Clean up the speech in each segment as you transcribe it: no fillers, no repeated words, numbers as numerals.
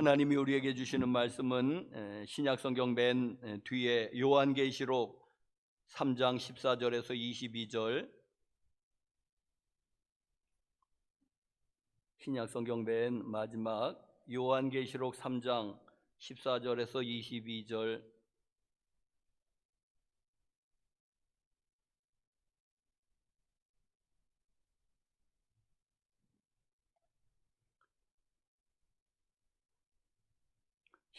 하나님이 우리에게 주시는 말씀은 신약성경 맨 뒤에 요한계시록 3장 14절에서 22절, 신약성경 맨 마지막 요한계시록 3장 14절에서 22절,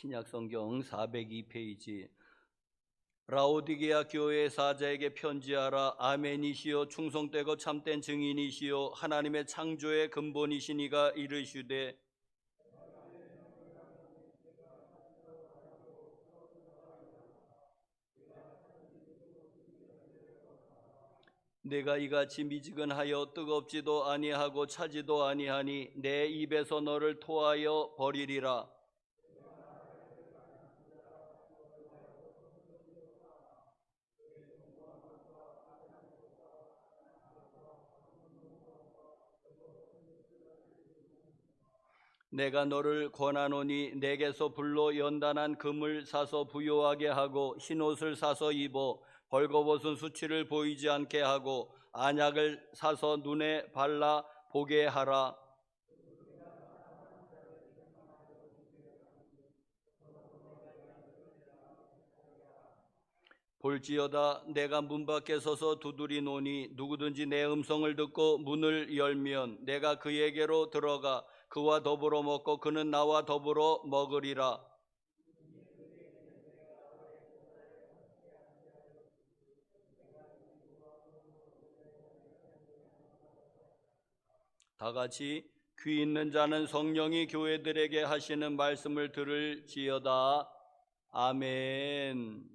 신약성경 402페이지. 라오디게아 교회 사자에게 편지하라. 아멘이시요 충성되고 참된 증인이시요 하나님의 창조의 근본이시니가 이르시되, 내가 이같이 미지근하여 뜨겁지도 아니하고 차지도 아니하니 내 입에서 너를 토하여 버리리라. 내가 너를 권하노니 내게서 불로 연단한 금을 사서 부요하게 하고 흰옷을 사서 입어 벌거벗은 수치를 보이지 않게 하고 안약을 사서 눈에 발라 보게 하라. 볼지어다 내가 문 밖에 서서 두드리노니 누구든지 내 음성을 듣고 문을 열면 내가 그에게로 들어가 그와 더불어 먹고 그는 나와 더불어 먹으리라. 다 같이 귀 있는 자는 성령이 교회들에게 하시는 말씀을 들을지어다. 아멘.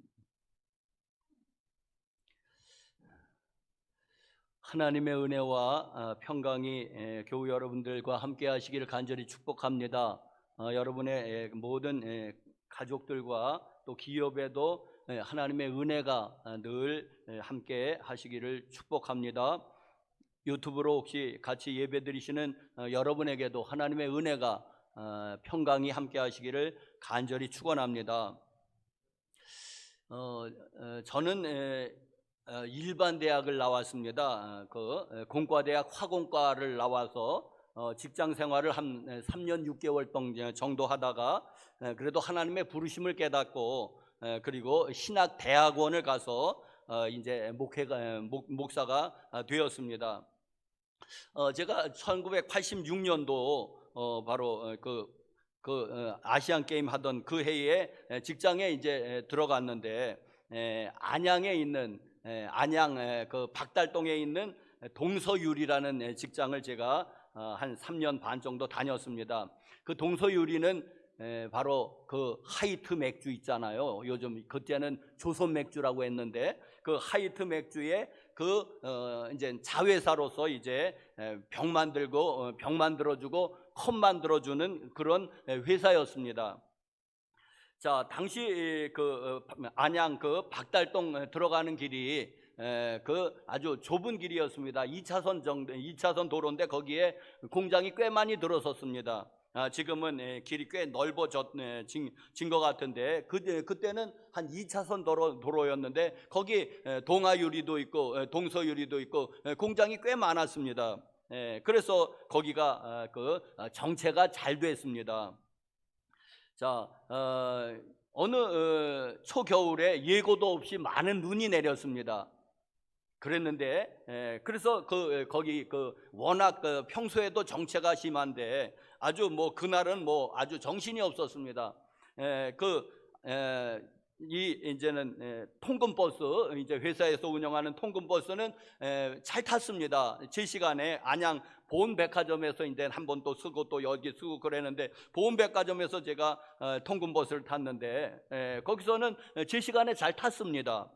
하나님의 은혜와 평강이 교우 여러분들과 함께 하시기를 간절히 축복합니다. 여러분의 모든 가족들과 또 기업에도 하나님의 은혜가 늘 함께 하시기를 축복합니다. 유튜브로 혹시 같이 예배드리시는 여러분에게도 하나님의 은혜가 평강이 함께 하시기를 간절히 축원합니다. 저는 일반 대학을 나왔습니다. 그 공과대학 화공과를 나와서 직장 생활을 한 3년 6개월 정도 하다가 그래도 하나님의 부르심을 깨닫고 그리고 신학 대학원을 가서 이제 목사가 되었습니다. 제가 1986년도 바로 아시안 게임 하던 그 해에 직장에 이제 들어갔는데 안양에 있는 안양 그 박달동에 있는 동서유리라는 직장을 제가 한 3년 반 정도 다녔습니다. 그 동서유리는 바로 그 하이트 맥주 있잖아요. 요즘 그때는 조선 맥주라고 했는데 그 하이트 맥주의 이제 자회사로서 이제 병 만들고 병 만들어주고 컵 만들어주는 그런 회사였습니다. 자, 당시 안양 그 박달동 들어가는 길이 그 아주 좁은 길이었습니다. 2차선 도로인데 거기에 공장이 꽤 많이 들어섰습니다. 지금은 길이 꽤 넓어진 것 같은데 그때는 한 2차선 도로였는데 거기 동아유리도 있고 동서유리도 있고 공장이 꽤 많았습니다. 그래서 거기가 정체가 잘 됐습니다. 자, 어느 초겨울에 예고도 없이 많은 눈이 내렸습니다. 그랬는데 그래서 거기 워낙 평소에도 정체가 심한데 아주 그날은 아주 정신이 없었습니다. 이제는 통근버스, 이제 회사에서 운영하는 통근버스는 잘 탔습니다. 제 시간에 안양 보은백화점에서 이제 한 번 또 쓰고 또 여기 쓰고 그랬는데 보은백화점에서 제가 통근버스를 탔는데 거기서는 제 시간에 잘 탔습니다.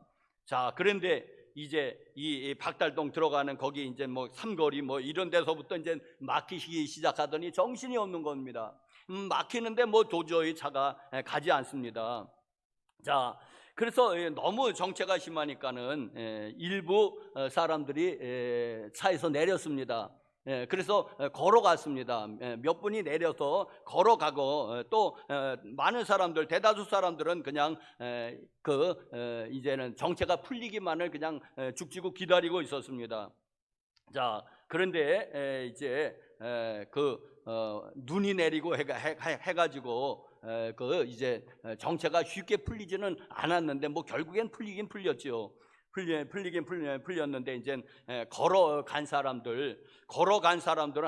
자, 그런데 이제 이 박달동 들어가는 거기 이제 삼거리 이런 데서부터 이제 막히기 시작하더니 정신이 없는 겁니다. 막히는데 도저히 차가 가지 않습니다. 자, 그래서 너무 정체가 심하니까는 일부 사람들이 차에서 내렸습니다. 그래서 걸어갔습니다. 몇 분이 내려서 걸어가고 또 많은 사람들, 대다수 사람들은 그냥 이제는 정체가 풀리기만을 그냥 죽치고 기다리고 있었습니다. 자, 그런데 이제 눈이 내리고 해가지고 이제 정체가 쉽게 풀리지는 않았는데 뭐 결국엔 풀리긴 풀렸죠. 풀렸는데 이제 걸어간 사람들은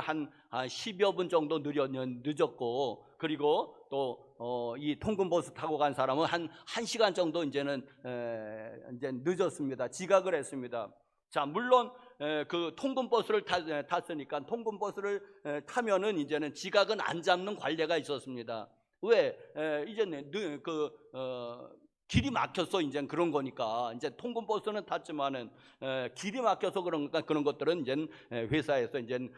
한 10여 분 정도 늦었고, 그리고 또 이 통근버스 타고 간 사람은 한 1시간 정도 이제는 이제 늦었습니다. 지각을 했습니다. 자, 물론 그 통근버스를 탔으니까 통근버스를 타면은 이제는 지각은 안 잡는 관례가 있었습니다. 왜? 이제는 길이 막혀서 이제 그런 거니까. 이제 통근버스는 탔지만은 길이 막혀서 그런가, 그런 것들은 이제 회사에서 이제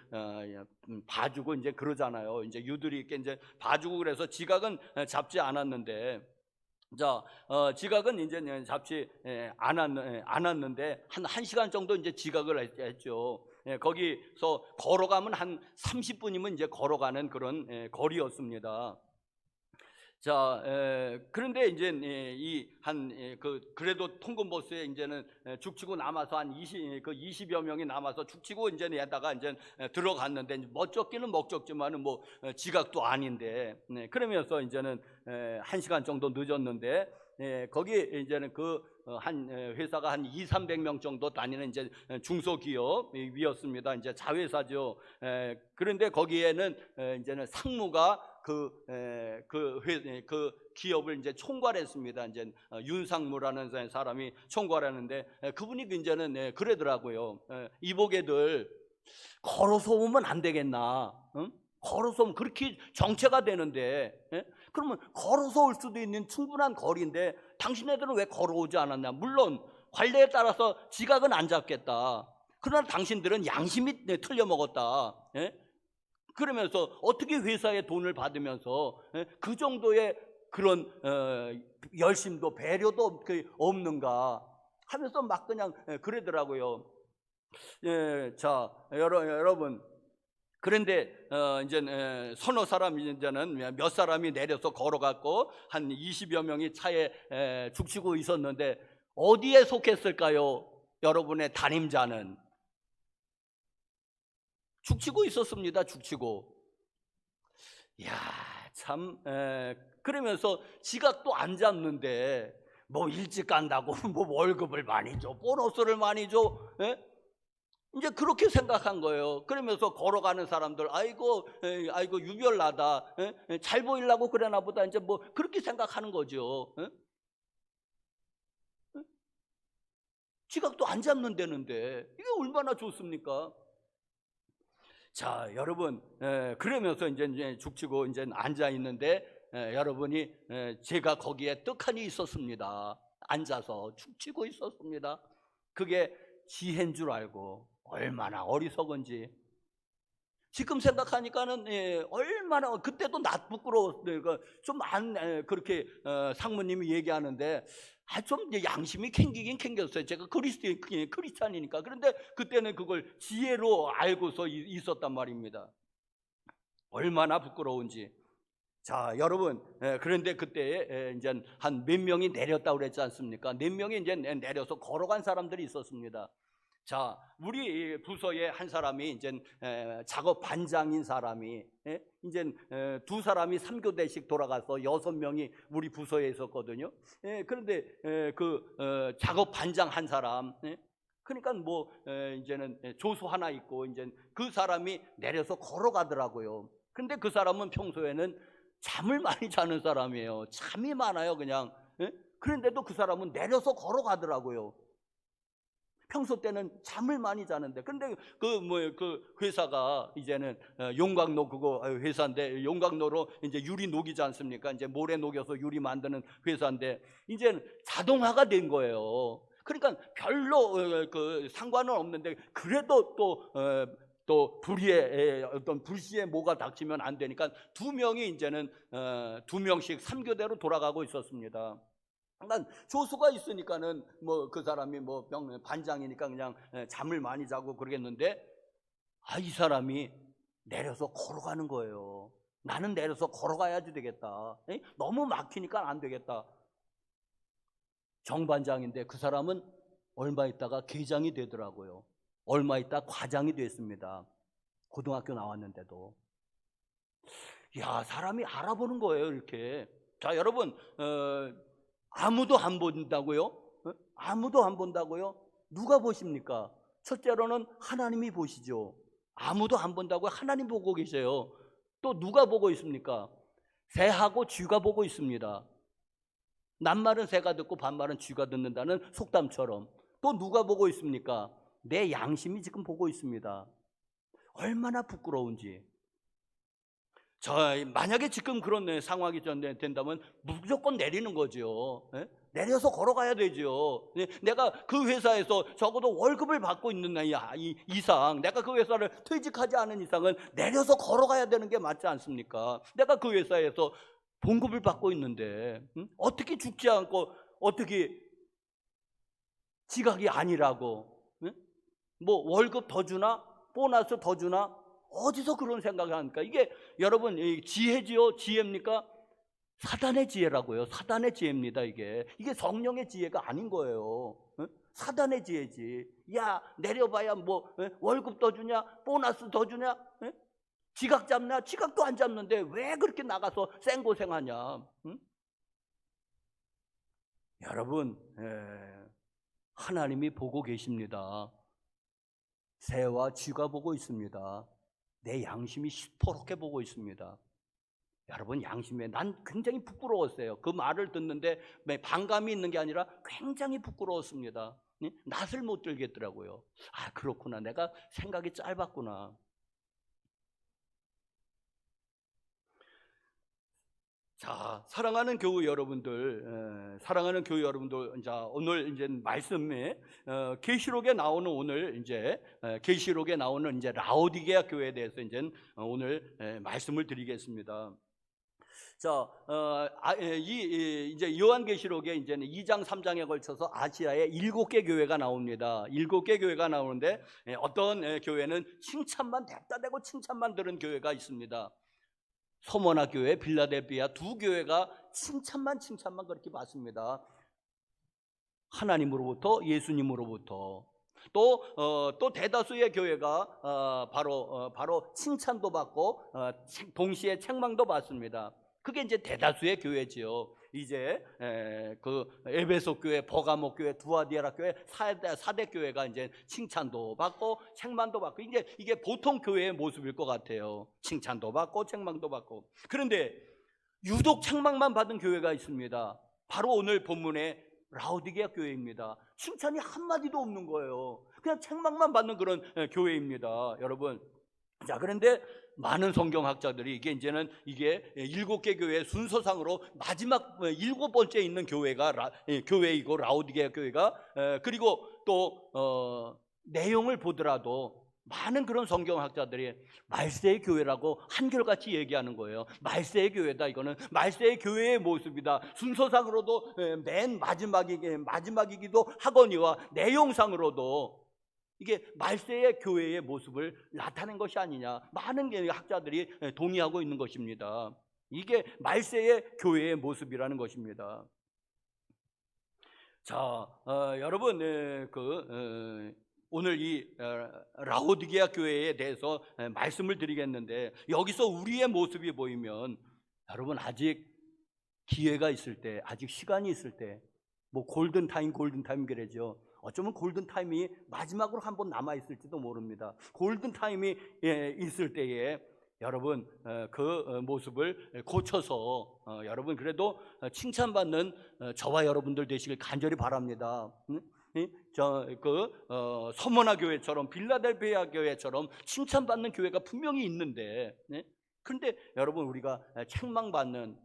봐주고 이제 그러잖아요. 이제 유들이 있게 이제 봐주고, 그래서 지각은 잡지 않았는데, 자, 지각은 이제 잡지 않았는데 한 1시간 정도 이제 지각을 했죠. 거기서 걸어가면 한 30분이면 이제 걸어가는 그런 거리였습니다. 자, 그런데 이제 그래도 통근버스에 이제는 죽치고 남아서 한 20여 명이 남아서 죽치고 이제 내다가 이제 들어갔는데, 멋쩍기는 멋쩍지만은 뭐 지각도 아닌데, 그러면서 이제는 1시간 정도 늦었는데, 거기 이제는 회사가 한 200~300명 정도 다니는 이제 중소기업이었습니다. 이제 자회사죠. 그런데 거기에는 이제는 상무가 그 기업을 이제 총괄했습니다. 이제 윤상무라는 사람이 총괄하는데, 그분이 이제는 그러더라고요. 이보게들 걸어서 오면 안 되겠나? 응? 걸어서 오면 그렇게 정체가 되는데, 그러면 걸어서 올 수도 있는 충분한 거리인데 당신네들은 왜 걸어오지 않았냐? 물론 관례에 따라서 지각은 안 잡겠다. 그러나 당신들은 양심이 틀려 먹었다. 그러면서 어떻게 회사에 돈을 받으면서 그 정도의 그런 열심도 배려도 없는가 하면서 막 그냥 그러더라고요. 자, 여러분, 그런데 이제 서너 사람, 이제는 몇 사람이 내려서 걸어갔고 한 20여 명이 차에 죽치고 있었는데, 어디에 속했을까요? 여러분의 담임자는 죽치고 있었습니다. 죽치고. 이야, 참. 그러면서 지각도 안 잡는데 뭐 일찍 간다고 뭐 월급을 많이 줘, 보너스를 많이 줘, 이제 그렇게 생각한 거예요. 그러면서 걸어가는 사람들, 아이고 유별나다, 잘 보이려고 그러나 보다, 이제 뭐 그렇게 생각하는 거죠. 지각도 안 잡는다는데 이게 얼마나 좋습니까? 자, 여러분, 그러면서 이제 죽치고 이제 앉아 있는데, 여러분이, 제가 거기에 떡하니 있었습니다. 앉아서 죽치고 있었습니다. 그게 지혜인 줄 알고 얼마나 어리석은지 지금 생각하니까는, 얼마나 그때도 나 부끄러웠어요. 좀 그렇게 상무님이 얘기하는데 좀 양심이 캥기긴 캥겼어요. 제가 크리스찬이니까. 그런데 그때는 그걸 지혜로 알고서 있었단 말입니다. 얼마나 부끄러운지. 자, 여러분, 그런데 그때 이제 한 몇 명이 내렸다고 그랬지 않습니까? 4명이 이제 내려서 걸어간 사람들이 있었습니다. 자, 우리 부서에 한 사람이 이제 작업 반장인 사람이, 이제 2사람이 3교대씩 돌아가서 6명이 우리 부서에 있었거든요. 그런데 작업 반장 한 사람, 그러니까 뭐 이제는 조수 하나 있고, 이제 그 사람이 내려서 걸어가더라고요. 근데 그 사람은 평소에는 잠을 많이 자는 사람이에요. 잠이 많아요, 그냥. 그런데도 그 사람은 내려서 걸어가더라고요. 평소 때는 잠을 많이 자는데. 근데 그 회사가 이제는 용광로 그거 회사인데, 용광로로 이제 유리 녹이지 않습니까? 이제 모래 녹여서 유리 만드는 회사인데, 이제는 자동화가 된 거예요. 그러니까 별로 상관은 없는데, 그래도 또 불의에 어떤 불시에 뭐가 닥치면 안 되니까 2명이 이제는 2명씩 3교대로 돌아가고 있었습니다. 그러니까 조수가 있으니까는 뭐 그 사람이 뭐 반장이니까 그냥 잠을 많이 자고 그러겠는데, 이 사람이 내려서 걸어가는 거예요. 나는 내려서 걸어가야지 되겠다. 너무 막히니까 안 되겠다. 정반장인데 그 사람은 얼마 있다가 계장이 되더라고요. 얼마 있다 과장이 됐습니다. 고등학교 나왔는데도. 사람이 알아보는 거예요, 이렇게. 자, 여러분, 아무도 안 본다고요? 아무도 안 본다고요? 누가 보십니까? 첫째로는 하나님이 보시죠. 아무도 안 본다고요? 하나님 보고 계세요. 또 누가 보고 있습니까? 새하고 쥐가 보고 있습니다. 낱말은 새가 듣고 반말은 쥐가 듣는다는 속담처럼. 또 누가 보고 있습니까? 내 양심이 지금 보고 있습니다. 얼마나 부끄러운지. 만약에 지금 그런 상황이 된다면 무조건 내리는 거죠. 내려서 걸어가야 되죠. 내가 그 회사에서 적어도 월급을 받고 있는 이상, 내가 그 회사를 퇴직하지 않은 이상은 내려서 걸어가야 되는 게 맞지 않습니까? 내가 그 회사에서 봉급을 받고 있는데 어떻게 죽지 않고 어떻게 지각이 아니라고, 뭐 월급 더 주나 보너스 더 주나, 어디서 그런 생각을 합니까? 이게 여러분 지혜지요? 지혜입니까? 사단의 지혜라고요. 사단의 지혜입니다. 이게 성령의 지혜가 아닌 거예요. 사단의 지혜지. 내려봐야 뭐 월급 더 주냐, 보너스 더 주냐, 지각 잡냐? 지각도 안 잡는데 왜 그렇게 나가서 생고생하냐? 여러분, 하나님이 보고 계십니다. 새와 쥐가 보고 있습니다. 내 양심이 시퍼렇게 보고 있습니다. 여러분, 양심에 난 굉장히 부끄러웠어요. 그 말을 듣는데 반감이 있는 게 아니라 굉장히 부끄러웠습니다. 낯을 못 들겠더라고요. 그렇구나. 내가 생각이 짧았구나. 자, 사랑하는 교우 여러분들, 자, 오늘 이제 말씀에 계시록에 나오는 계시록에 나오는 라오디게아 교회에 대해서 오늘 말씀을 드리겠습니다. 자, 이제 요한계시록에 이제는 2장 3장에 걸쳐서 아시아에 7개 교회가 나옵니다. 7개 교회가 나오는데 어떤 교회는 칭찬만 댔다 대고 칭찬만 들은 교회가 있습니다. 서머나 교회, 빌라델피아 두 교회가 칭찬만 그렇게 받습니다. 하나님으로부터, 예수님으로부터. 또 대다수의 교회가 바로 칭찬도 받고 동시에 책망도 받습니다. 그게 이제 대다수의 교회지요. 이제 그 에베소 교회, 버가모 교회, 두아디아라 교회, 사대 교회가 이제 칭찬도 받고 책망도 받고, 이게 보통 교회의 모습일 것 같아요. 칭찬도 받고 책망도 받고. 그런데 유독 책망만 받은 교회가 있습니다. 바로 오늘 본문의 라오디게아 교회입니다. 칭찬이 한마디도 없는 거예요. 그냥 책망만 받는 그런 교회입니다, 여러분. 자, 그런데 많은 성경학자들이 이게 7개 교회 순서상으로 마지막 7번째 있는 교회이고 라오디게아 교회가, 그리고 또 내용을 보더라도 많은 그런 성경학자들이 말세의 교회라고 한결같이 얘기하는 거예요. 말세의 교회다. 이거는 말세의 교회의 모습이다. 순서상으로도 맨 마지막이기도 하거니와 내용상으로도 이게 말세의 교회의 모습을 나타낸 것이 아니냐, 많은 학자들이 동의하고 있는 것입니다. 이게 말세의 교회의 모습이라는 것입니다. 자, 여러분, 오늘 이 라오디게아 교회에 대해서 말씀을 드리겠는데, 여기서 우리의 모습이 보이면 여러분, 아직 기회가 있을 때, 아직 시간이 있을 때, 뭐 골든타임 그러죠. 어쩌면 골든타임이 마지막으로 한 번 남아있을지도 모릅니다. 골든타임이 있을 때에 여러분 그 모습을 고쳐서 여러분 그래도 칭찬받는 저와 여러분들 되시길 간절히 바랍니다. 서머나 교회처럼, 빌라델피아 교회처럼 칭찬받는 교회가 분명히 있는데, 그런데 여러분 우리가 책망받는,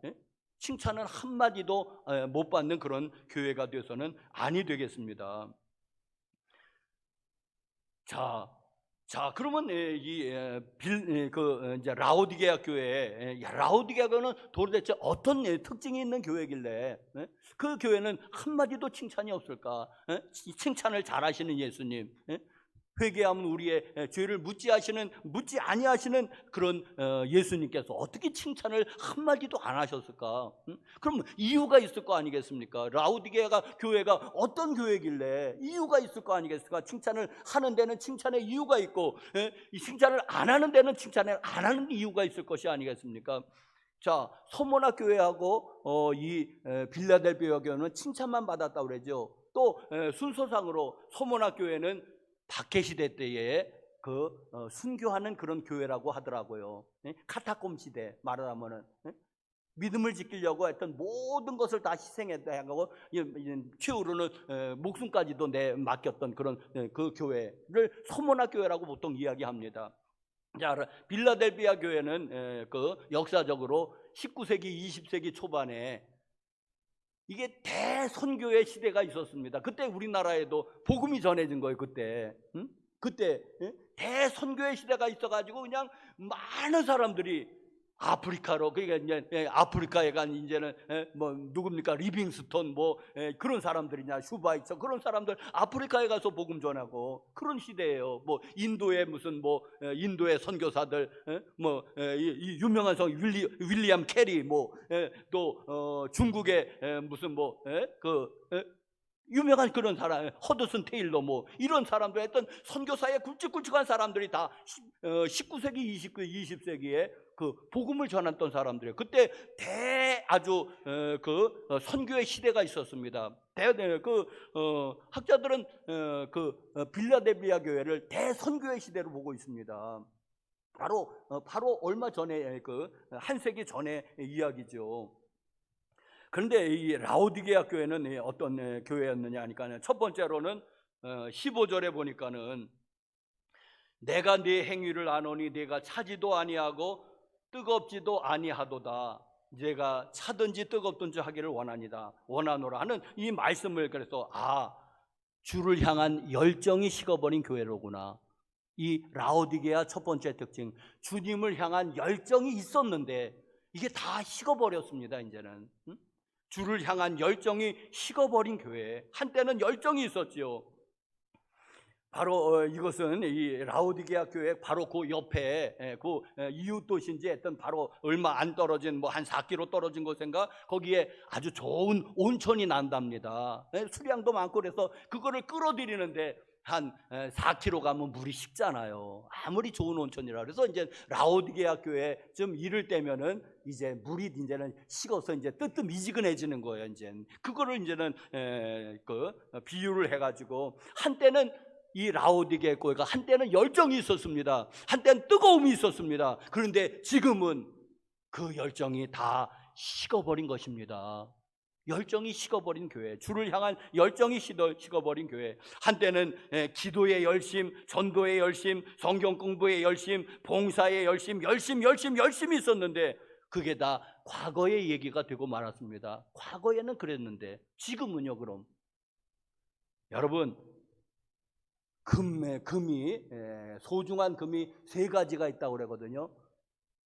칭찬은 한마디도 못 받는 그런 교회가 되어서는 아니 되겠습니다. 자, 그러면 이제 라오디게아 교회, 라오디게아 교회는 도대체 어떤 특징이 있는 교회길래 그 교회는 한마디도 칭찬이 없을까? 칭찬을 잘하시는 예수님, 회개하면 우리의 죄를 묻지 아니하시는 그런 예수님께서 어떻게 칭찬을 한마디도 안 하셨을까? 그럼 이유가 있을 거 아니겠습니까? 라우디게아 교회가 어떤 교회길래 이유가 있을 거 아니겠습니까? 칭찬을 하는 데는 칭찬의 이유가 있고, 이 칭찬을 안 하는 데는 칭찬을 안 하는 이유가 있을 것이 아니겠습니까? 자, 서모나 교회하고 이 빌라델비아 교회는 칭찬만 받았다고 그러죠. 또 순서상으로 서모나 교회는 박해 시대 때에 순교하는 그런 교회라고 하더라고요. 카타콤 시대 말하자면은 믿음을 지키려고 했던 모든 것을 다 희생했다 하고 최후로는 목숨까지도 맡겼던 그런 그 교회를 서모나 교회라고 보통 이야기합니다. 자, 빌라델비아 교회는 역사적으로 19세기, 20세기 초반에 이게 대선교의 시대가 있었습니다. 그때 우리나라에도 복음이 전해진 거예요. 그때 대선교의 시대가 있어가지고 그냥 많은 사람들이 아프리카로, 그러니까 이제 아프리카에 간 이제는 뭐 누굽니까, 리빙스톤 뭐 그런 사람들이냐, 슈바이처 그런 사람들 아프리카에 가서 복음 전하고 그런 시대예요. 뭐 인도의 무슨 뭐 인도의 선교사들, 뭐 이 유명한 성 윌리엄 캐리, 뭐 또 중국의 무슨 뭐 유명한 그런 사람, 허드슨 테일러 뭐 이런 사람들 했던 선교사의 굵직굵직한 사람들이 다 19세기, 20세기에 그 복음을 전했던 사람들이에요. 그때 아주 선교의 시대가 있었습니다. 학자들은 빌라델비아 교회를 대선교의 시대로 보고 있습니다. 바로 얼마 전에 한 세기 전의 이야기죠. 그런데 이 라오디게아 교회는 어떤 교회였느냐 하니까, 첫 번째로는 15절에 보니까는 내가 네 행위를 아노니 네가 차지도 아니하고 뜨겁지도 아니하도다. 내가 차든지 뜨겁든지 하기를 원하노라 하는 이 말씀을, 그래서 주를 향한 열정이 식어버린 교회로구나. 이 라오디게아 첫 번째 특징, 주님을 향한 열정이 있었는데 이게 다 식어버렸습니다. 이제는 주를 향한 열정이 식어버린 교회. 한때는 열정이 있었지요. 바로 이것은 이 라오디게아 교회 바로 그 옆에 이웃 도시인지 했던 바로 얼마 안 떨어진 뭐 한 4km 떨어진 곳인가, 거기에 아주 좋은 온천이 난답니다. 수량도 많고 그래서 그거를 끌어들이는데 한 4km 가면 물이 식잖아요. 아무리 좋은 온천이라. 그래서 이제 라오디게아 교회 좀 이를 때면은 이제 물이 이제는 식어서 이제 뜨뜻미지근해지는 거예요. 이제 그거를 이제는 비유를 해가지고, 한때는 이 라오디게아 교회가 한때는 열정이 있었습니다. 한때는 뜨거움이 있었습니다. 그런데 지금은 그 열정이 다 식어버린 것입니다. 열정이 식어버린 교회, 주를 향한 열정이 식어버린 교회. 한때는 기도의 열심, 전도의 열심, 성경 공부의 열심, 봉사의 열심히 있었는데 그게 다 과거의 얘기가 되고 말았습니다. 과거에는 그랬는데 지금은요. 그럼 여러분, 소중한 금이 세 가지가 있다고 그러거든요.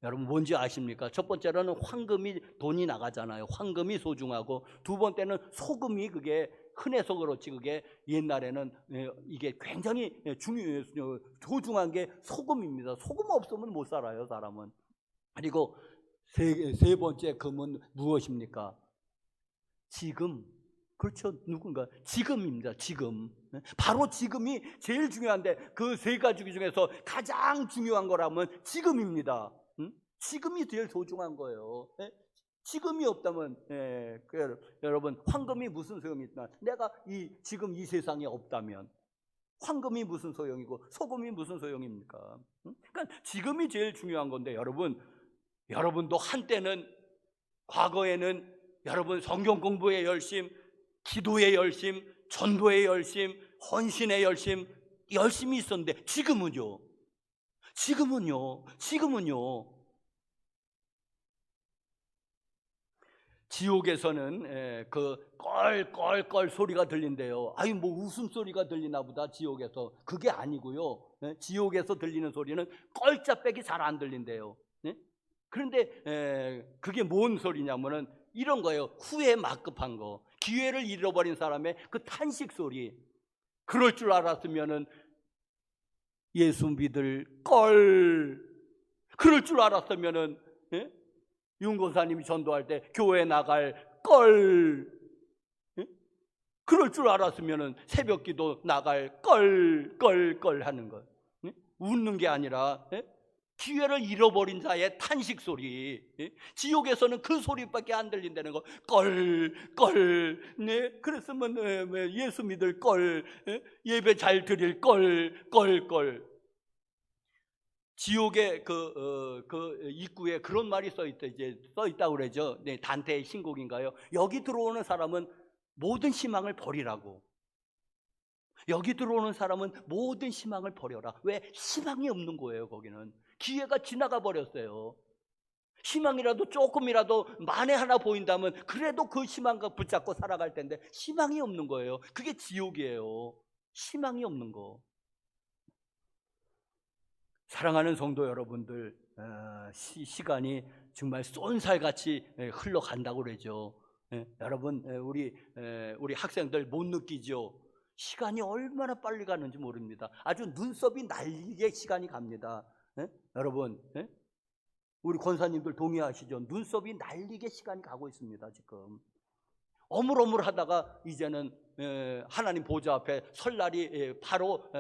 여러분 뭔지 아십니까? 첫 번째로는 황금이, 돈이 나가잖아요. 황금이 소중하고, 두 번째는 소금이, 그게 흔해서 그렇지 그게 옛날에는 이게 굉장히 소중한 게 소금입니다. 소금 없으면 못 살아요, 사람은. 그리고 세 번째 금은 무엇입니까? 지금. 그렇죠. 누군가 지금입니다. 지금. 바로 지금이 제일 중요한데, 그 세 가지 중에서 가장 중요한 거라면 지금입니다. 지금이 제일 소중한 거예요. 지금이 없다면 여러분, 황금이 무슨 소용이 있나? 내가 지금 이 세상에 없다면 황금이 무슨 소용이고 소금이 무슨 소용입니까? 그러니까 지금이 제일 중요한 건데, 여러분도 한때는, 과거에는 여러분 성경 공부의 열심, 기도의 열심, 전도의 열심, 헌신의 열심이 있었는데 지금은요. 지옥에서는 껄껄껄 소리가 들린대요. 뭐 웃음소리가 들리나 보다 지옥에서. 그게 아니고요. 지옥에서 들리는 소리는 껄짜빼기 잘 안 들린대요. 그런데 그게 뭔 소리냐면은 이런 거예요. 후회 막급한 거, 기회를 잃어버린 사람의 그 탄식 소리. 그럴 줄 알았으면은 예수 믿을 걸. 그럴 줄 알았으면은 윤 권사님이 전도할 때 교회 나갈 걸. 그럴 줄 알았으면은 새벽기도 나갈 걸 하는 것. 웃는 게 아니라 기회를 잃어버린 자의 탄식 소리. 지옥에서는 그 소리밖에 안 들린다는 거. 걸. 네, 그랬으면 예수 믿을 걸, 예배 잘 드릴 걸. 지옥의 그 입구에 그런 말이 써 있다고 그러죠. 네, 단테의 신곡인가요? 여기 들어오는 사람은 모든 희망을 버리라고. 여기 들어오는 사람은 모든 희망을 버려라. 왜? 희망이 없는 거예요. 거기는 기회가 지나가 버렸어요. 희망이라도 조금이라도 만에 하나 보인다면 그래도 그 희망과 붙잡고 살아갈 텐데 희망이 없는 거예요. 그게 지옥이에요. 희망이 없는 거. 사랑하는 성도 여러분들, 시간이 정말 쏜살같이 흘러간다고 그러죠. 여러분, 우리 학생들 못 느끼죠? 시간이 얼마나 빨리 가는지 모릅니다. 아주 눈썹이 날리게 시간이 갑니다. 여러분, 우리 권사님들 동의하시죠? 눈썹이 날리게 시간이 가고 있습니다. 지금 어물어물하다가 이제는 하나님 보좌 앞에 설 날이 바로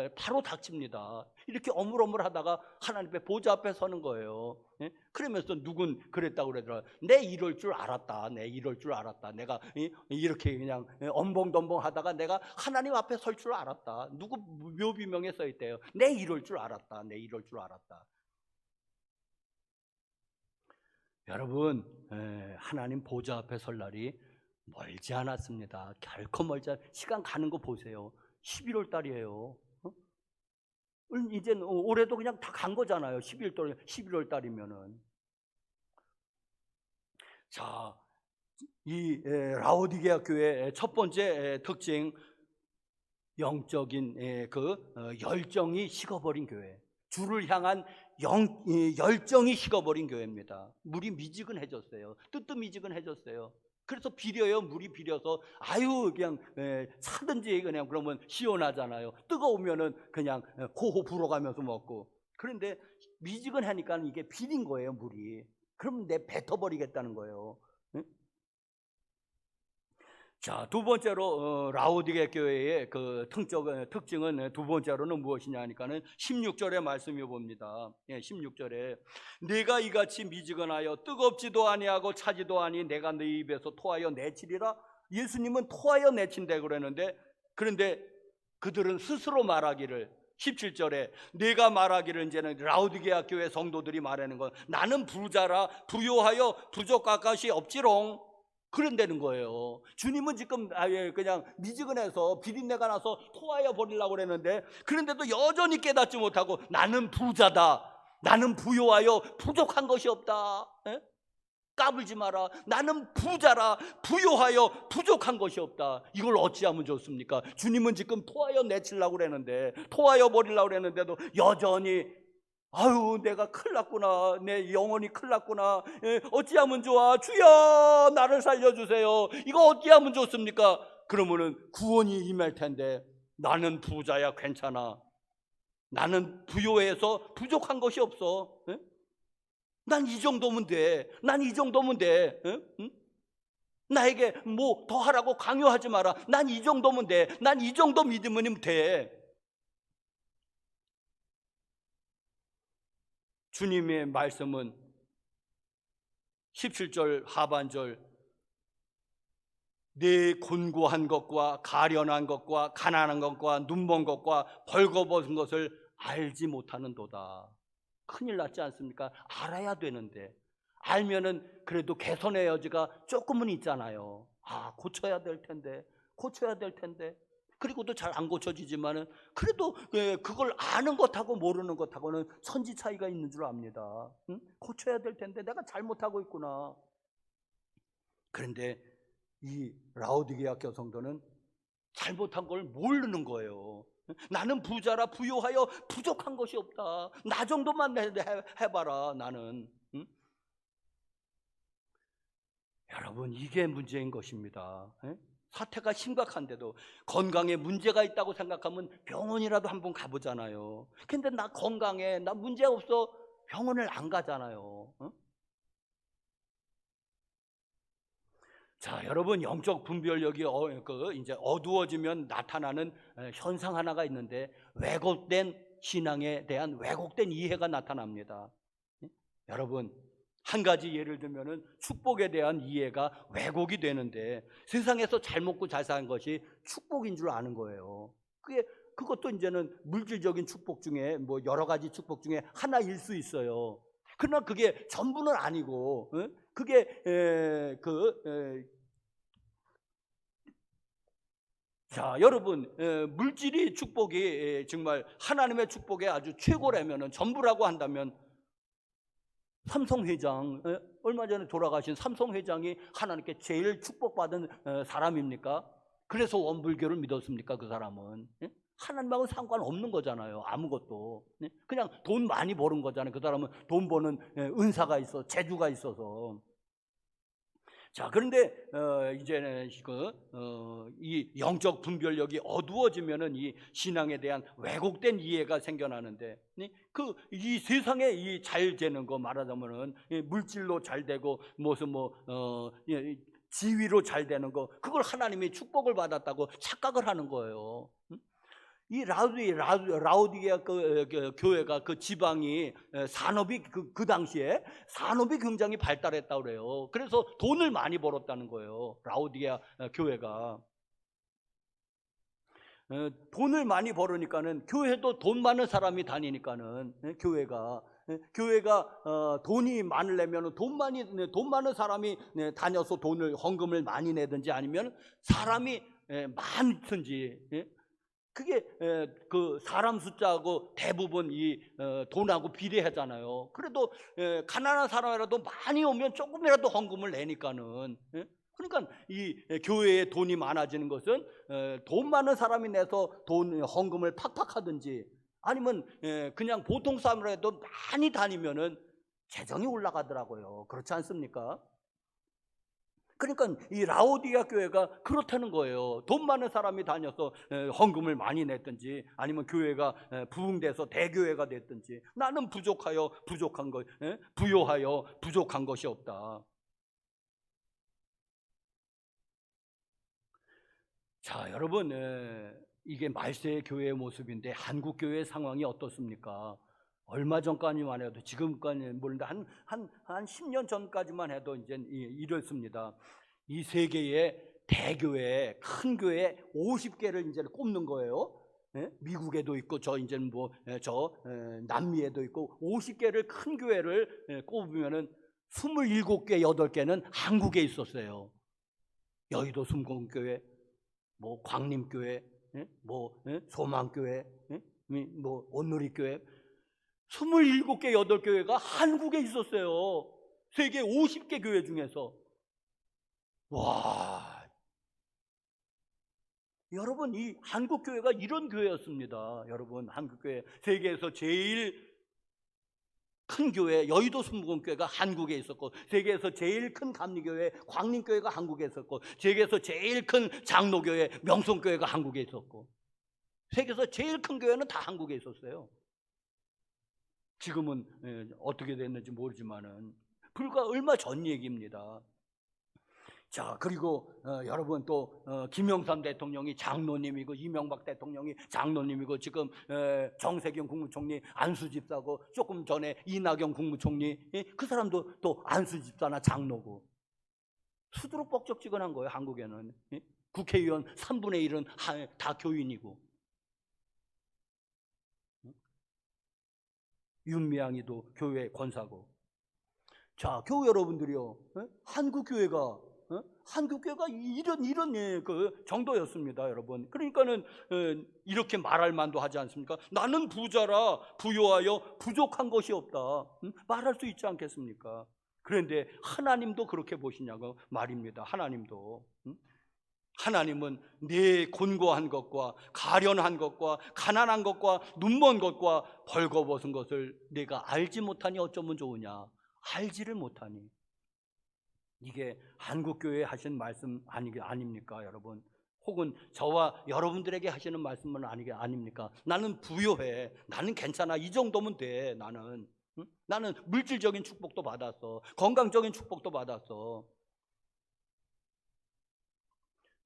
닥칩니다. 이렇게 어물어물하다가 하나님 앞에 보좌 앞에 서는 거예요. 그러면서 누군 그랬다고 그러더라. 내 이럴 줄 알았다. 내가 이렇게 그냥 엄벙덤벙하다가 내가 하나님 앞에 설 줄 알았다. 누구 묘비명에 써 있대요. 내 이럴 줄 알았다. 여러분, 하나님 보좌 앞에 설 날이 멀지 않았습니다. 결코 멀지 시간 가는 거 보세요. 11월 달이에요. 이제 올해도 그냥 다 간 거잖아요. 11월 달이면은. 자, 이 라오디게아 교회의 첫 번째 특징, 영적인 열정이 식어버린 교회. 주를 향한 열정이 식어버린 교회입니다. 물이 미지근해졌어요. 뜨뜻미지근해졌어요. 그래서 비려요. 물이 비려서 그냥 사든지 그냥 그러면 시원하잖아요. 뜨거우면은 그냥 호호 불어가면서 먹고. 그런데 미지근하니까 이게 비린 거예요, 물이. 그럼 뱉어버리겠다는 거예요. 자, 두 번째로 라오디게 교회의 그 특징은 두 번째로는 무엇이냐 하니까는 16절의 말씀이 봅니다. 16절에 내가 이같이 미지근하여 뜨겁지도 아니하고 차지도 아니 내가 네 입에서 토하여 내치리라. 예수님은 토하여 내친다 그러는데, 그런데 그들은 스스로 말하기를 17절에 내가 말하기를, 이제는 라오디게아 교회 성도들이 말하는 건 나는 부자라 부요하여 부족할 것이 없지롱. 그런다는 거예요. 주님은 지금 그냥 미지근해서 비린내가 나서 토하여 버리려고 그랬는데, 그런데도 여전히 깨닫지 못하고 나는 부자다, 나는 부요하여 부족한 것이 없다. 까불지 마라. 나는 부자라 부요하여 부족한 것이 없다. 이걸 어찌하면 좋습니까? 주님은 지금 토하여 내치려고 그랬는데, 토하여 버리려고 그랬는데도 여전히 내가 큰일 났구나. 내 영혼이 큰일 났구나. 어찌하면 좋아? 주여 나를 살려주세요. 이거 어찌하면 좋습니까? 그러면은 구원이 임할 텐데, 나는 부자야 괜찮아. 나는 부요해서 부족한 것이 없어. 난 이 정도면 돼. 나에게 뭐 더 하라고 강요하지 마라. 난 이 정도면 돼. 난 이 정도 믿으면 돼. 주님의 말씀은 17절 하반절, 내 곤고한 것과 가련한 것과 가난한 것과 눈먼 것과 벌거벗은 것을 알지 못하는도다. 큰일 났지 않습니까? 알아야 되는데, 알면은 그래도 개선의 여지가 조금은 있잖아요. 고쳐야 될 텐데. 그리고도 잘 안 고쳐지지만은 그래도 그걸 아는 것하고 모르는 것하고는 천지 차이가 있는 줄 압니다. 고쳐야 될 텐데 내가 잘못하고 있구나. 그런데 이 라오디게아 교회 성도는 잘못한 걸 모르는 거예요. 나는 부자라 부요하여 부족한 것이 없다. 나 정도만 해봐라 나는. 여러분, 이게 문제인 것입니다. 사태가 심각한데도 건강에 문제가 있다고 생각하면 병원이라도 한번 가보잖아요. 근데 나 건강해, 나 문제 없어, 병원을 안 가잖아요. 어? 자, 여러분, 영적 분별력이 이제 어두워지면 나타나는 현상 하나가 있는데, 왜곡된 신앙에 대한 왜곡된 이해가 나타납니다. 여러분, 한 가지 예를 들면은 축복에 대한 이해가 왜곡이 되는데, 세상에서 잘 먹고 잘 사는 것이 축복인 줄 아는 거예요. 그것도 이제는 물질적인 축복 중에 뭐 여러 가지 축복 중에 하나일 수 있어요. 그러나 그게 전부는 아니고, 그게 자, 여러분, 물질이 축복이 정말 하나님의 축복의 아주 최고라면은, 전부라고 한다면, 삼성 회장, 얼마 전에 돌아가신 삼성 회장이 하나님께 제일 축복받은 사람입니까? 그래서 원불교를 믿었습니까? 그 사람은 하나님하고 상관없는 거잖아요. 아무것도. 그냥 돈 많이 버는 거잖아요. 그 사람은 돈 버는 은사가 있어, 재주가 있어서. 자, 그런데 이제는 이 영적 분별력이 어두워지면은 이 신앙에 대한 왜곡된 이해가 생겨나는데, 이 세상에 이 잘 되는 거 말하자면은 물질로 잘 되고 무슨 지위로 잘 되는 거, 그걸 하나님이 축복을 받았다고 착각을 하는 거예요. 이 라우디게아 교회가 그 지방이 산업이 그 당시에 산업이 굉장히 발달했다고 그래요. 그래서 돈을 많이 벌었다는 거예요. 라우디게아 교회가 돈을 많이 벌으니까는, 교회도 돈 많은 사람이 다니니까는, 교회가 돈이 많으려면 돈 많은 사람이 다녀서 헌금을 많이 내든지, 아니면 사람이 많든지, 그게 그 사람 숫자하고 대부분 이 돈하고 비례하잖아요. 그래도 가난한 사람이라도 많이 오면 조금이라도 헌금을 내니까는, 그러니까 이 교회에 돈이 많아지는 것은 돈 많은 사람이 내서 헌금을 팍팍 하든지, 아니면 그냥 보통 사람이라도 많이 다니면은 재정이 올라가더라고요. 그렇지 않습니까? 그러니까 이 라오디게아 교회가 그렇다는 거예요. 돈 많은 사람이 다녀서 헌금을 많이 냈든지, 아니면 교회가 부흥돼서 대교회가 됐든지, 나는 부유하여 부족한 것이 없다. 자, 여러분, 이게 말세의 교회의 모습인데, 한국 교회의 상황이 어떻습니까? 얼마 전까지만 해도, 지금까지는 모르는데 한 10년 전까지만 해도 이제 이렇습니다. 이 세계의 대교회, 큰 교회 50개를 이제 꼽는 거예요. 미국에도 있고, 이제는 남미에도 있고, 50개를 큰 교회를 꼽으면은 27개, 8개는 한국에 있었어요. 여의도 순공교회, 광림교회, 소망교회, 온누리교회, 27개, 8교회가 한국에 있었어요. 세계 50개 교회 중에서. 와, 여러분, 이 한국교회가 이런 교회였습니다. 여러분, 한국교회, 세계에서 제일 큰 교회 여의도 순복음교회가 한국에 있었고, 세계에서 제일 큰 감리교회 광림교회가 한국에 있었고, 세계에서 제일 큰 장로교회 명성교회가 한국에 있었고, 세계에서 제일 큰 교회는 다 한국에 있었어요. 지금은 어떻게 됐는지 모르지만은 불과 얼마 전 얘기입니다. 자, 그리고 여러분, 또 김영삼 대통령이 장로님이고, 이명박 대통령이 장로님이고, 지금 정세균 국무총리 안수집사고, 조금 전에 이낙연 국무총리, 그 사람도 또 안수집사나 장로고, 수두룩뻑적지근한 거예요. 한국에는 국회의원 3분의 1은 다 교인이고, 윤미향이도 교회 권사고. 자, 교우 여러분들이요, 한국교회가 이런 그 정도였습니다, 여러분. 그러니까는 이렇게 말할 만도 하지 않습니까? 나는 부자라 부요하여 부족한 것이 없다, 말할 수 있지 않겠습니까? 그런데 하나님도 그렇게 보시냐고 말입니다. 하나님은 내 곤고한 것과 가련한 것과 가난한 것과 눈먼 것과 벌거벗은 것을 내가 알지 못하니 어쩌면 좋으냐. 알지를 못하니. 이게 한국교회에 하신 말씀 아닙니까 여러분? 혹은 저와 여러분들에게 하시는 말씀은 아닙니까? 나는 부요해, 나는 괜찮아, 이 정도면 돼. 나는 응? 나는 물질적인 축복도 받았어, 건강적인 축복도 받았어.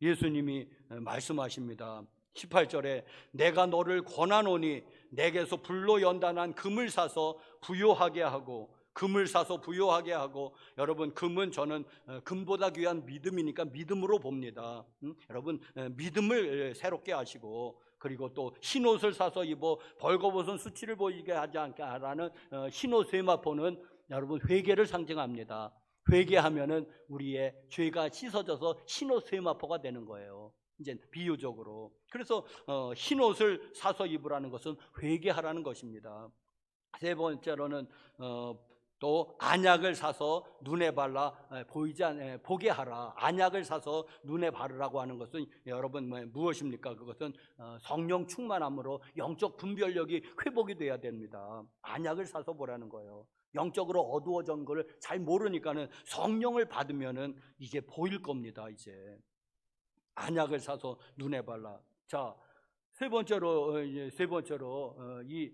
예수님이 말씀하십니다. 18절에 내가 너를 권하노니 내게서 불로 연단한 금을 사서 부요하게 하고, 금을 사서 부요하게 하고, 여러분 금은 저는 금보다 귀한 믿음이니까 믿음으로 봅니다. 여러분 믿음을 새롭게 하시고, 그리고 또 흰옷을 사서 입어 벌거벗은 수치를 보이게 하지 않게 하라는 흰옷 세마포는 여러분 회개를 상징합니다. 회개하면은 우리의 죄가 씻어져서 흰옷 세마포가 되는 거예요. 이제 비유적으로. 그래서 흰옷을 사서 입으라는 것은 회개하라는 것입니다. 세 번째로는 또 안약을 사서 눈에 발라 보게 하라. 안약을 사서 눈에 바르라고 하는 것은 여러분 무엇입니까? 그것은 성령 충만함으로 영적 분별력이 회복이 돼야 됩니다. 안약을 사서 보라는 거예요. 영적으로 어두워진 걸 잘 모르니까는 성령을 받으면은 이게 보일 겁니다. 이제 안약을 사서 눈에 발라. 자, 세 번째로 이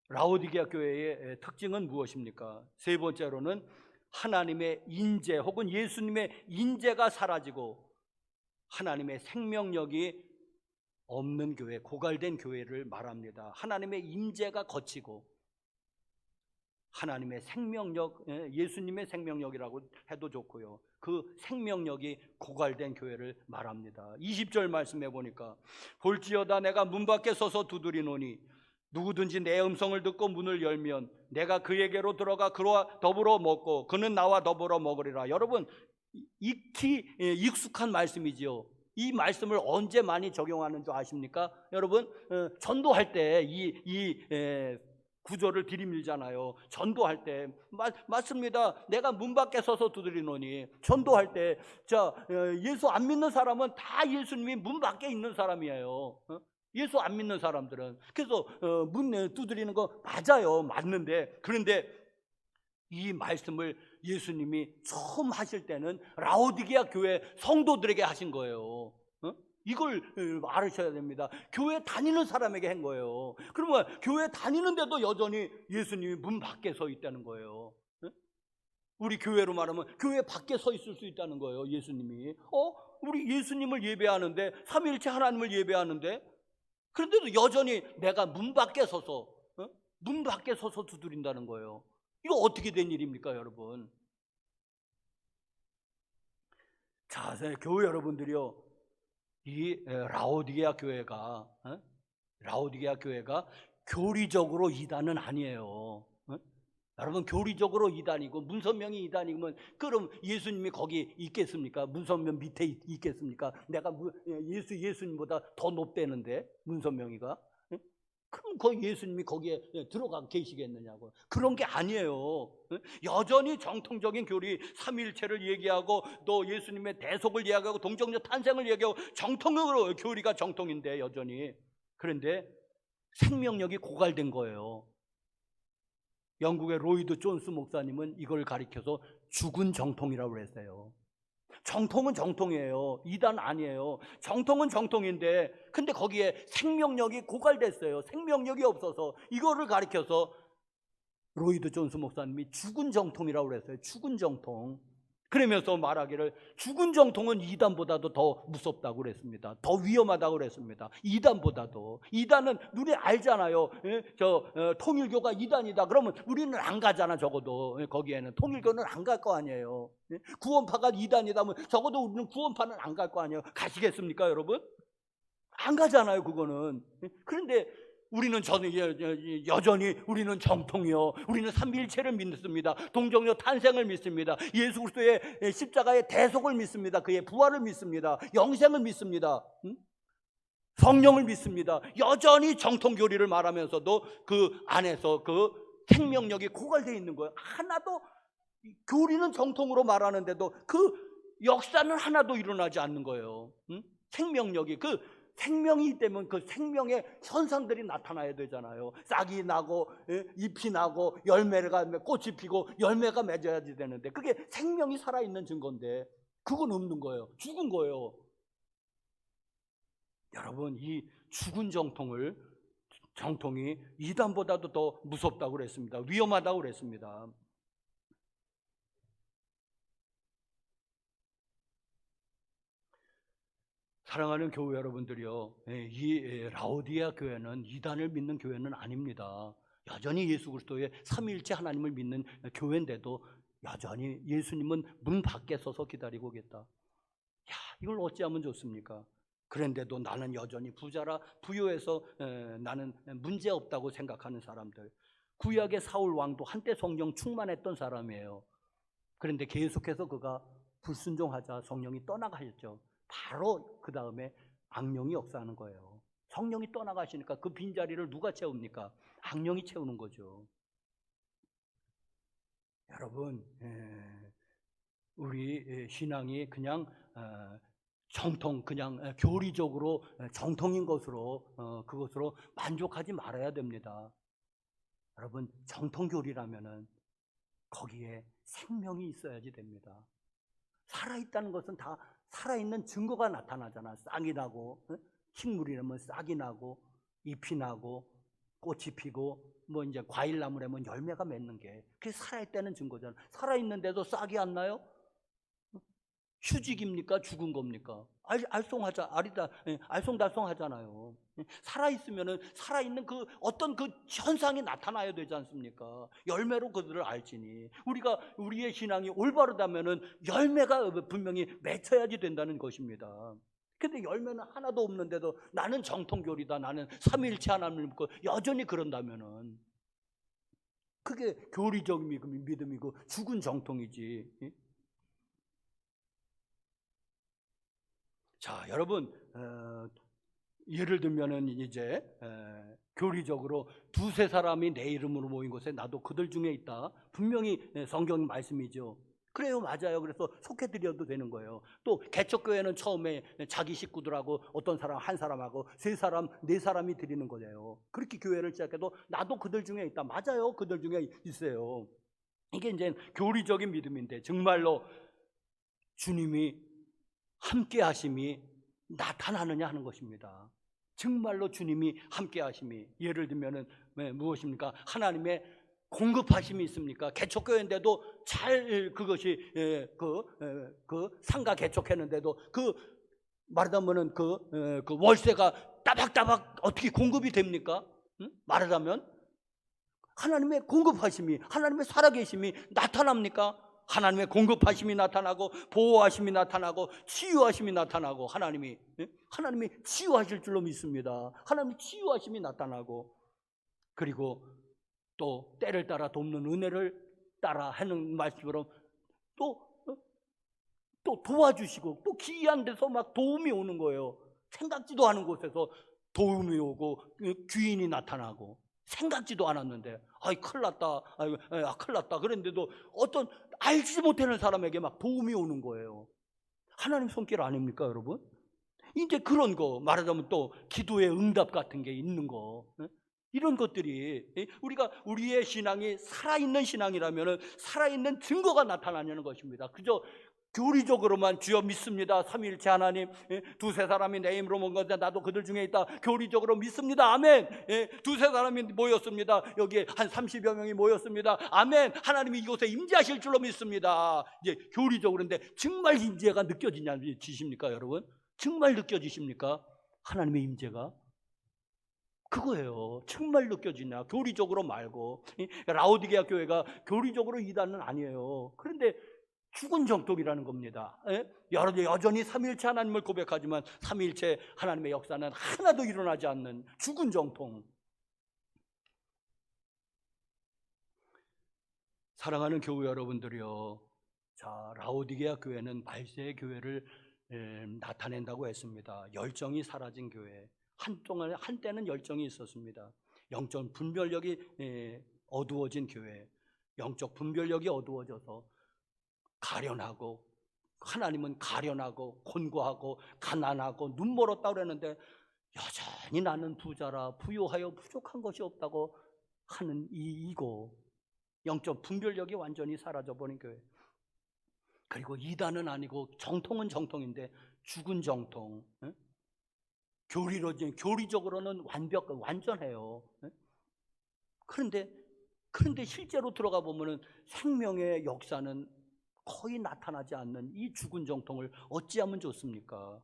라오디게아 교회의 특징은 무엇입니까? 세 번째로는 하나님의 인재 혹은 예수님의 인재가 사라지고 하나님의 생명력이 없는 교회, 고갈된 교회를 말합니다. 하나님의 인재가 거치고 하나님의 생명력, 예수님의 생명력이라고 해도 좋고요, 그 생명력이 고갈된 교회를 말합니다. 20절 말씀해 보니까 볼지어다 내가 문 밖에 서서 두드리노니 누구든지 내 음성을 듣고 문을 열면 내가 그에게로 들어가 그와 더불어 먹고 그는 나와 더불어 먹으리라. 여러분 익히 익숙한 말씀이지요. 이 말씀을 언제 많이 적용하는 줄 아십니까? 여러분 전도할 때 이 구절을 들이밀잖아요. 전도할 때 맞습니다. 내가 문 밖에 서서 두드리노니, 전도할 때 예수 안 믿는 사람은 다 예수님이 문 밖에 있는 사람이에요. 예수 안 믿는 사람들은. 그래서 문 두드리는 거 맞아요. 맞는데, 그런데 이 말씀을 예수님이 처음 하실 때는 라오디게아 교회 성도들에게 하신 거예요. 이걸 알으셔야 됩니다. 교회 다니는 사람에게 한 거예요. 그러면 교회 다니는데도 여전히 예수님이 문 밖에 서 있다는 거예요. 우리 교회로 말하면 교회 밖에 서 있을 수 있다는 거예요. 예수님이 우리 예수님을 예배하는데, 삼위일체 하나님을 예배하는데, 그런데도 여전히 내가 문 밖에 서서 두드린다는 거예요. 이거 어떻게 된 일입니까, 여러분? 자, 교회 여러분들이요, 이 라오디게아 교회가 교리적으로 이단은 아니에요. 여러분 여러분 이단이고 문선명이 이단이면 그럼 예수님이 거기 있겠습니까? 문선명 밑에 있겠습니까? 내가 예수님보다 더 높대는데 문선명이가? 그럼 거기 예수님이 거기에 들어가 계시겠느냐고. 그런 게 아니에요. 여전히 정통적인 교리, 삼위일체를 얘기하고 또 예수님의 대속을 이야기하고 동정녀 탄생을 얘기하고 정통으로 교리가 정통인데 여전히. 그런데 생명력이 고갈된 거예요. 영국의 로이드 존스 목사님은 이걸 가리켜서 죽은 정통이라고 했어요. 정통은 정통이에요. 이단 아니에요. 정통은 정통인데 근데 거기에 생명력이 고갈됐어요. 생명력이 없어서 이거를 가리켜서 로이드 존스 목사님이 죽은 정통이라고 그랬어요. 죽은 정통. 그러면서 말하기를 죽은 정통은 이단보다도 더 무섭다고 그랬습니다. 더 위험하다고 그랬습니다. 이단보다도. 이단은 눈에 알잖아요. 통일교가 이단이다 그러면 우리는 안 가잖아. 적어도 거기에는 통일교는 안 갈 거 아니에요. 구원파가 이단이다 하면 적어도 우리는 구원파는 안 갈 거 아니에요. 가시겠습니까 여러분? 안 가잖아요 그거는. 그런데 우리는 여전히 우리는 정통이요, 우리는 삼위일체를 믿습니다. 동정녀 탄생을 믿습니다. 예수 그리스도의 십자가의 대속을 믿습니다. 그의 부활을 믿습니다. 영생을 믿습니다. 성령을 믿습니다. 여전히 정통 교리를 말하면서도 그 안에서 그 생명력이 고갈되어 있는 거예요. 하나도 교리는 정통으로 말하는데도 그 역사는 하나도 일어나지 않는 거예요. 생명력이, 그 생명이 있다면 그 생명의 현상들이 나타나야 되잖아요. 싹이 나고 잎이 나고 열매가 꽃이 피고 열매가 맺어야지 되는데 그게 생명이 살아있는 증거인데 그건 없는 거예요. 죽은 거예요. 여러분, 이 죽은 정통이 이단보다도 더 무섭다고 그랬습니다. 위험하다고 그랬습니다. 사랑하는 교회 여러분들이요, 이 라오디아 교회는 이단을 믿는 교회는 아닙니다. 여전히 예수 그리스도의 삼위일체 하나님을 믿는 교회인데도 여전히 예수님은 문 밖에 서서 기다리고 계다. 야, 이걸 어찌하면 좋습니까? 그런데도 나는 여전히 부자라 부유해서 나는 문제없다고 생각하는 사람들. 구약의 사울 왕도 한때 성령 충만했던 사람이에요. 그런데 계속해서 그가 불순종하자 성령이 떠나가셨죠. 바로 그 다음에 악령이 역사하는 거예요. 성령이 떠나가시니까 그 빈자리를 누가 채웁니까? 악령이 채우는 거죠. 여러분, 우리 신앙이 그냥 정통, 그냥 교리적으로 정통인 것으로 그것으로 만족하지 말아야 됩니다. 여러분, 정통교리라면은 거기에 생명이 있어야지 됩니다. 살아있다는 것은 다 살아있는 증거가 나타나잖아. 싹이 나고, 식물이라면 싹이 나고, 잎이 나고, 꽃이 피고, 뭐 이제 과일나무라면 열매가 맺는 게 그게 살아있다는 증거잖아. 살아있는데도 싹이 안 나요? 휴직입니까? 죽은 겁니까? 알쏭달쏭하잖아요. 살아있으면은 살아있는 그 어떤 그 현상이 나타나야 되지 않습니까? 열매로 그들을 알지니. 우리의 신앙이 올바르다면은 열매가 분명히 맺혀야지 된다는 것입니다. 근데 열매는 하나도 없는데도 나는 정통교리다, 나는 삼위일체 하나님을 믿고 여전히 그런다면은 그게 교리적인 믿음이고 죽은 정통이지. 자, 여러분, 예를 들면은 이제 교리적으로 두세 사람이 내 이름으로 모인 곳에 나도 그들 중에 있다. 분명히 성경 말씀이죠. 그래요, 맞아요. 그래서 속해드려도 되는 거예요. 또 개척교회는 처음에 자기 식구들하고 어떤 사람 한 사람하고 세 사람, 네 사람이 드리는 거예요. 그렇게 교회를 시작해도 나도 그들 중에 있다. 맞아요, 그들 중에 있어요. 이게 이제 교리적인 믿음인데 정말로 주님이 함께 하심이 나타나느냐 하는 것입니다. 정말로 주님이 함께 하심이, 예를 들면은 무엇입니까? 하나님의 공급하심이 있습니까? 개척교회인데도 잘 그것이 그 상가 개척했는데도 말하자면은 그 월세가 따박따박 어떻게 공급이 됩니까? 말하자면 하나님의 공급하심이, 하나님의 살아계심이 나타납니까? 하나님의 공급하심이 나타나고 보호하심이 나타나고 치유하심이 나타나고 하나님이 치유하실 줄로 믿습니다. 하나님이 치유하심이 나타나고, 그리고 또 때를 따라 돕는 은혜를 따라 하는 말씀으로 또 도와주시고 또 기이한 데서 막 도움이 오는 거예요. 생각지도 않은 곳에서 도움이 오고 귀인이 나타나고, 생각지도 않았는데 큰일 났다, 큰일 났다 그랬는데도 어떤 알지 못하는 사람에게 막 도움이 오는 거예요. 하나님 손길 아닙니까, 여러분? 이제 그런 거 말하자면 또 기도의 응답 같은 게 있는 거, 이런 것들이 우리의 신앙이 살아있는 신앙이라면 살아있는 증거가 나타나는 것입니다. 그저 교리적으로만 주여 믿습니다, 삼위일체 하나님, 두세 사람이 내 이름으로 모인 건데 나도 그들 중에 있다, 교리적으로 믿습니다, 아멘. 두세 사람이 모였습니다, 여기에 한 30여 명이 모였습니다, 아멘. 하나님이 이곳에 임재하실 줄로 믿습니다. 이제 교리적으로인데 정말 임재가 느껴지십니까, 여러분? 정말 느껴지십니까? 하나님의 임재가 그거예요. 정말 느껴지냐? 교리적으로 말고. 라오디게아 교회가 교리적으로 이단은 아니에요. 그런데 죽은 정통이라는 겁니다. 여전히 삼위일체 하나님을 고백하지만 삼위일체 하나님의 역사는 하나도 일어나지 않는 죽은 정통. 사랑하는 교회 여러분들이요, 자, 라오디게아 교회는 말세의 교회를 나타낸다고 했습니다. 열정이 사라진 교회. 한때는 열정이 있었습니다. 영적 분별력이 어두워진 교회. 영적 분별력이 어두워져서 가련하고, 하나님은 가련하고 곤고하고 가난하고 눈 멀었다고 그랬는데 여전히 나는 부자라 부유하여 부족한 것이 없다고 하는 이고 영적 분별력이 완전히 사라져버린 교회. 그리고 이단은 아니고 정통은 정통인데 죽은 정통. 교리적으로는 완전해요. 그런데 실제로 들어가 보면은 생명의 역사는 거의 나타나지 않는 이 죽은 정통을 어찌하면 좋습니까?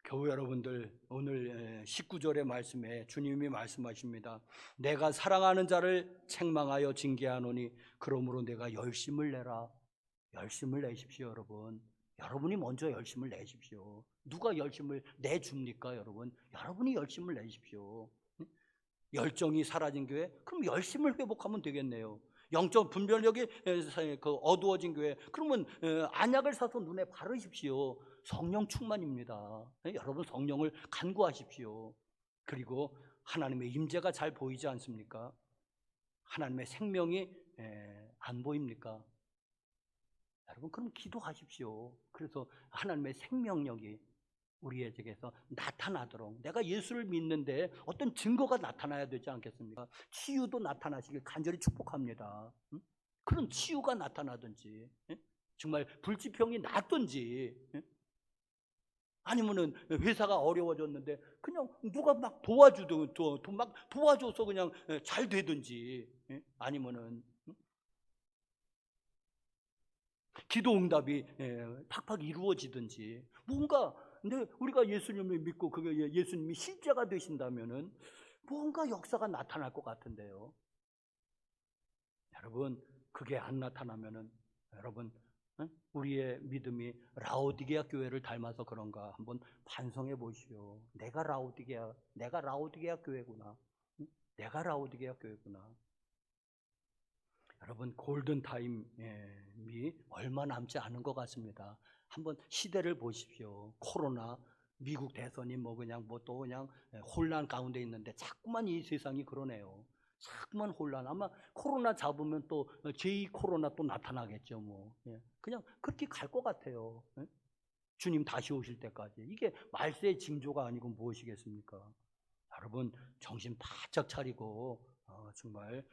교회 여러분들, 오늘 19절의 말씀에 주님이 말씀하십니다. 내가 사랑하는 자를 책망하여 징계하노니 그러므로 내가 열심을 내라. 열심을 내십시오, 여러분. 여러분이 먼저 열심을 내십시오. 누가 열심을 내줍니까, 여러분? 여러분이 열심을 내십시오. 열정이 사라진 교회? 그럼 열심을 회복하면 되겠네요. 영적 분별력이 어두워진 교회, 그러면 안약을 사서 눈에 바르십시오. 성령 충만입니다. 여러분 성령을 간구하십시오. 그리고 하나님의 임재가 잘 보이지 않습니까? 하나님의 생명이 안 보입니까? 여러분 그럼 기도하십시오. 그래서 하나님의 생명력이 우리에게서 나타나도록, 내가 예수를 믿는데 어떤 증거가 나타나야 되지 않겠습니까? 치유도 나타나시길 간절히 축복합니다. 그런 치유가 나타나든지, 정말 불치병이 낫든지, 아니면은 회사가 어려워졌는데 그냥 누가 막 도와줘서 그냥 잘 되든지, 아니면은 기도 응답이 팍팍 이루어지든지, 뭔가 근데 우리가 예수님을 믿고 그게 예수님이 실제가 되신다면은 뭔가 역사가 나타날 것 같은데요. 여러분 그게 안 나타나면은 여러분 우리의 믿음이 라오디게아 교회를 닮아서 그런가 한번 반성해 보시오. 내가 라오디게아 교회구나. 내가 라오디게아 교회구나. 여러분 골든 타임이 얼마 남지 않은 것 같습니다. 한번 시대를 보십시오. 코로나, 미국 대선이 그냥 혼란 가운데 있는데 자꾸만 이 세상이 그러네요. 자꾸만 혼란. 아마 코로나 잡으면 또 제2 코로나 또 나타나겠죠. 그냥 그렇게 갈 것 같아요. 주님 다시 오실 때까지. 이게 말세의 징조가 아니고 무엇이겠습니까? 여러분 정신 바짝 차리고 정말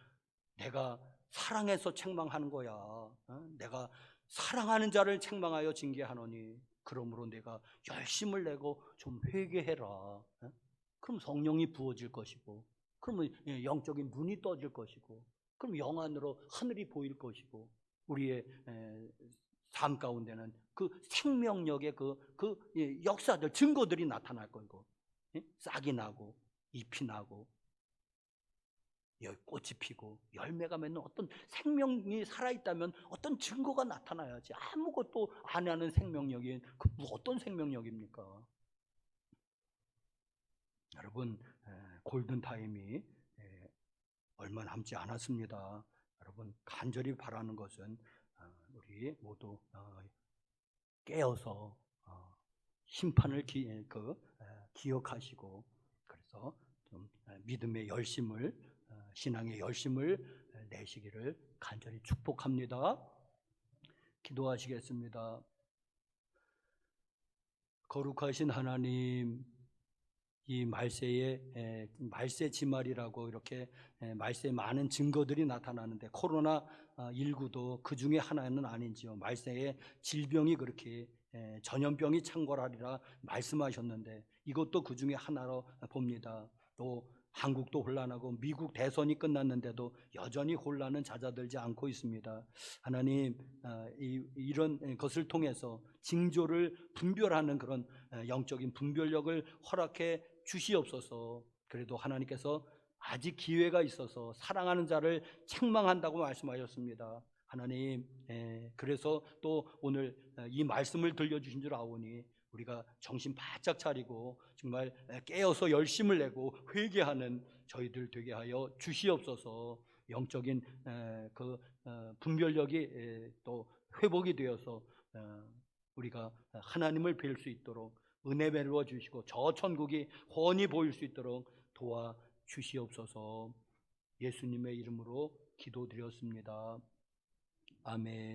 내가 사랑해서 책망하는 거야. 내가 사랑하는 자를 책망하여 징계하노니 그러므로 내가 열심을 내고 좀 회개해라. 그럼 성령이 부어질 것이고, 그러면 영적인 눈이 떠질 것이고, 그럼 영안으로 하늘이 보일 것이고, 우리의 삶 가운데는 그 생명력의 그 역사들, 증거들이 나타날 거고, 싹이 나고 잎이 나고 꽃이 피고 열매가 맺는 어떤 생명이 살아있다면 어떤 증거가 나타나야지. 아무것도 안 하는 생명력이 어떤 생명력입니까? 여러분 골든타임이 얼마 남지 않았습니다. 여러분 간절히 바라는 것은 우리 모두 깨어서 심판을 기억하시고, 그래서 좀 믿음의 열심을, 신앙의 열심을 내시기를 간절히 축복합니다. 기도하시겠습니다. 거룩하신 하나님, 이 말세 지말이라고 이렇게 말세에 많은 증거들이 나타나는데 코로나19도 그 중에 하나는 아닌지요. 말세에 질병이 그렇게 전염병이 창궐하리라 말씀하셨는데 이것도 그 중에 하나로 봅니다. 또 한국도 혼란하고 미국 대선이 끝났는데도 여전히 혼란은 잦아들지 않고 있습니다. 하나님, 이런 것을 통해서 징조를 분별하는 그런 영적인 분별력을 허락해 주시옵소서. 그래도 하나님께서 아직 기회가 있어서 사랑하는 자를 책망한다고 말씀하셨습니다. 하나님, 그래서 또 오늘 이 말씀을 들려주신 줄 아오니 우리가 정신 바짝 차리고 정말 깨어서 열심을 내고 회개하는 저희들 되게 하여 주시옵소서. 영적인 그 분별력이 또 회복이 되어서 우리가 하나님을 뵐 수 있도록 은혜 베풀어 주시고 저 천국이 훤히 보일 수 있도록 도와 주시옵소서. 예수님의 이름으로 기도드렸습니다. 아멘.